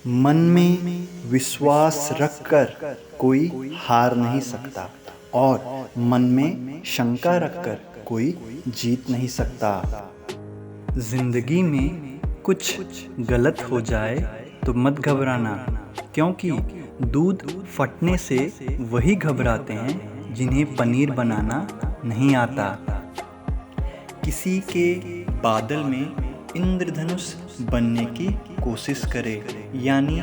मन में विश्वास रखकर कोई हार नहीं सकता और मन में शंका रखकर कोई जीत नहीं सकता। जिंदगी में कुछ गलत हो जाए तो मत घबराना, क्योंकि दूध फटने से वही घबराते हैं जिन्हें पनीर बनाना नहीं आता। किसी के बादल में इंद्रधनुष बनने की कोशिश करे, यानी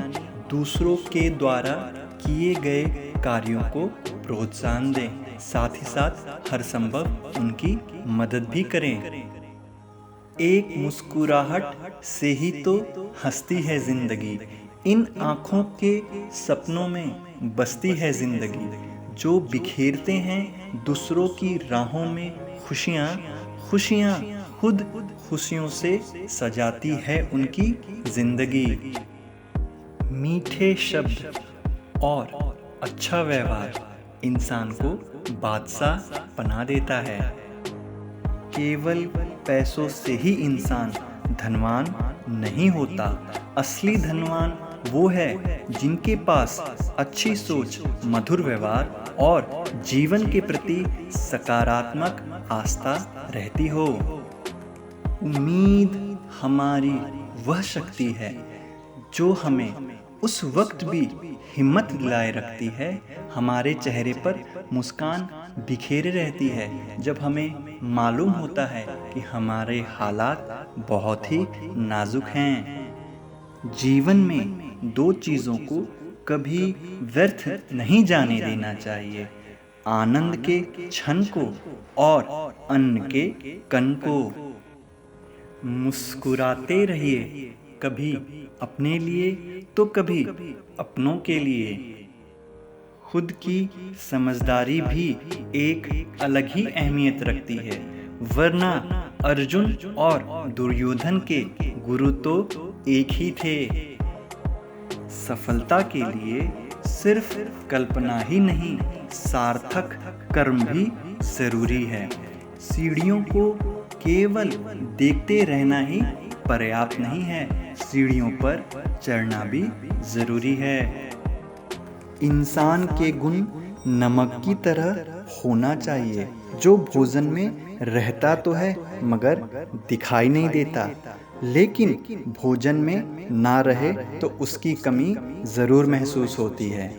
दूसरों के द्वारा किए गए कार्यों को प्रोत्साहन दें, साथ ही साथ हर संभव उनकी मदद भी करें। एक मुस्कुराहट से ही तो हंसती है जिंदगी, इन आँखों के सपनों में बसती है जिंदगी। जो बिखेरते हैं दूसरों की राहों में खुशियाँ, खुशियाँ खुद खुशियों से सजाती है उनकी जिंदगी। मीठे शब्द और अच्छा व्यवहार इंसान को बादशाह बना देता है। केवल पैसों से ही इंसान धनवान नहीं होता। असली धनवान वो है जिनके पास अच्छी सोच, मधुर व्यवहार और जीवन के प्रति सकारात्मक आस्था रहती हो। उम्मीद हमारी वह शक्ति है जो हमें उस वक्त भी हिम्मत दिलाए रखती है। हमारे चेहरे पर मुस्कान बिखेरे रहती है जब हमें मालूम होता है कि हमारे हालात बहुत ही नाजुक हैं। जीवन में दो चीज़ों को कभी व्यर्थ नहीं जाने देना चाहिए, आनंद के क्षण को और अन्न के कण को। मुस्कुराते रहिए, कभी अपने लिए तो कभी अपनों के लिए। खुद की समझदारी भी एक अलग ही अहमियत रखती है, वरना अर्जुन और दुर्योधन के गुरु तो एक ही थे। सफलता के लिए सिर्फ कल्पना ही नहीं, सार्थक कर्म भी जरूरी है। सीढ़ियों को केवल देखते रहना ही पर्याप्त नहीं है, सीढ़ियों पर चढ़ना भी जरूरी है। इंसान के गुण नमक की तरह होना चाहिए, जो भोजन में रहता तो है मगर दिखाई नहीं देता, लेकिन भोजन में ना रहे तो उसकी कमी ज़रूर महसूस होती है।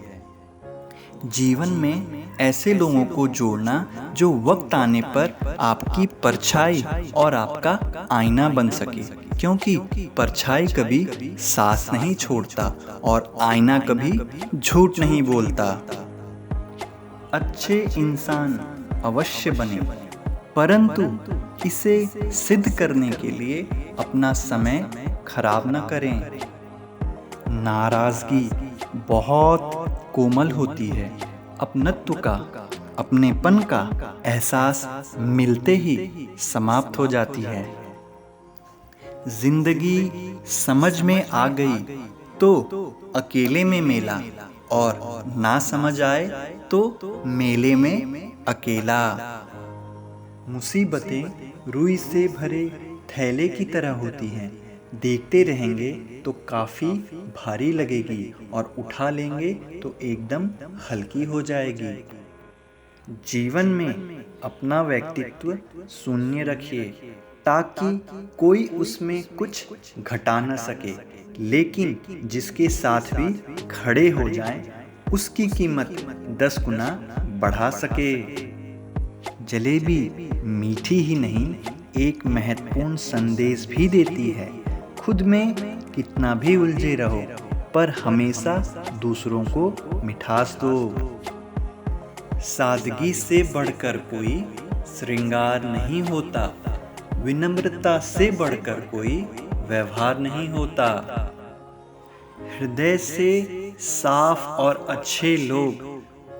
जीवन में ऐसे लोगों को जोड़ना जो वक्त आने पर आपकी परछाई और आपका आईना बन सके, क्योंकि परछाई कभी सांस नहीं छोड़ता और आईना कभी झूठ नहीं बोलता। अच्छे इंसान अवश्य बने, परंतु इसे सिद्ध करने के लिए अपना समय खराब न करें। नाराजगी बहुत कोमल होती है, अपनत्व का, अपनेपन का एहसास मिलते ही समाप्त हो जाती है। जिंदगी समझ में आ गई तो अकेले में मेला, और ना समझ आए तो मेले में अकेला। मुसीबतें रुई से भरे थैले की तरह होती हैं, देखते रहेंगे तो काफ़ी भारी लगेगी और उठा लेंगे तो एकदम हल्की हो जाएगी। जीवन में अपना व्यक्तित्व शून्य रखिए ताकि कोई उसमें कुछ घटा न सके, लेकिन जिसके साथ भी खड़े हो जाए उसकी कीमत 10 गुना बढ़ा सके। जलेबी मीठी ही नहीं, एक महत्वपूर्ण संदेश भी देती है। खुद में कितना भी उलझे रहो, पर हमेशा दूसरों को मिठास दो। सादगी से बढ़कर कोई श्रृंगार नहीं होता, विनम्रता से बढ़कर कोई व्यवहार नहीं होता। हृदय से साफ और अच्छे लोग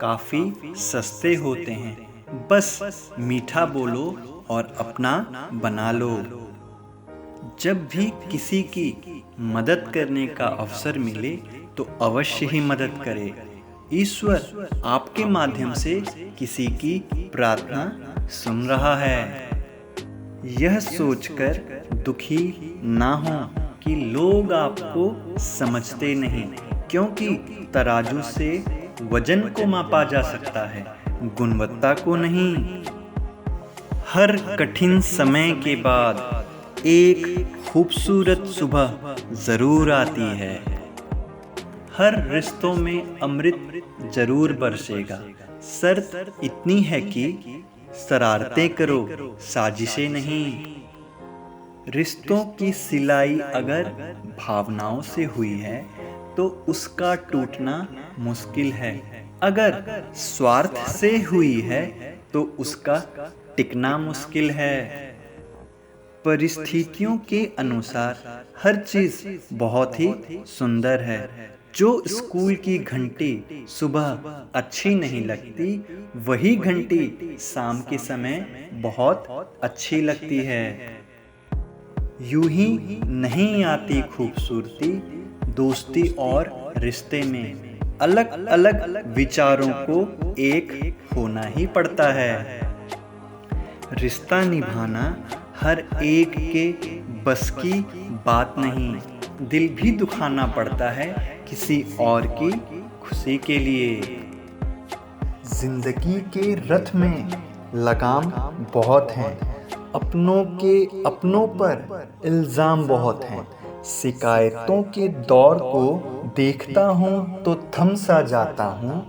काफी सस्ते होते हैं, बस मीठा बोलो और अपना बना लो। जब भी किसी की मदद करने का अवसर मिले तो अवश्य ही मदद करें। ईश्वर आपके माध्यम से किसी की प्रार्थना सुन रहा है। यह सोचकर दुखी ना हो कि लोग आपको समझते नहीं, क्योंकि तराजू से वजन को मापा जा सकता है, गुणवत्ता को नहीं। हर कठिन समय के बाद एक खूबसूरत सुबह जरूर आती है। हर रिश्तों में अमृत जरूर बरसेगा। शर्त इतनी है कि शरारतें करो, साजिशें नहीं। रिश्तों की सिलाई अगर भावनाओं से हुई है तो उसका टूटना मुश्किल है। अगर स्वार्थ से हुई है तो उसका टिकना मुश्किल है। परिस्थितियों के अनुसार हर चीज बहुत ही सुंदर है। जो स्कूल की घंटी सुबह अच्छी नहीं लगती, वही घंटी शाम के समय बहुत अच्छी लगती है। यूं ही नहीं आती खूबसूरती दोस्ती और रिश्ते में। अलग अलग विचारों को एक होना ही पड़ता है। रिश्ता निभाना हर एक के बस की बात नहीं। दिल भी दुखाना पड़ता है किसी और की खुशी के लिए। जिंदगी के रथ में लगाम बहुत हैं, अपनों के अपनों पर इल्ज़ाम बहुत हैं। शिकायतों के दौर को देखता हूँ तो थम सा जाता हूँ।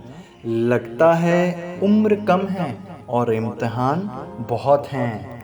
लगता है उम्र कम है और इम्तिहान बहुत हैं।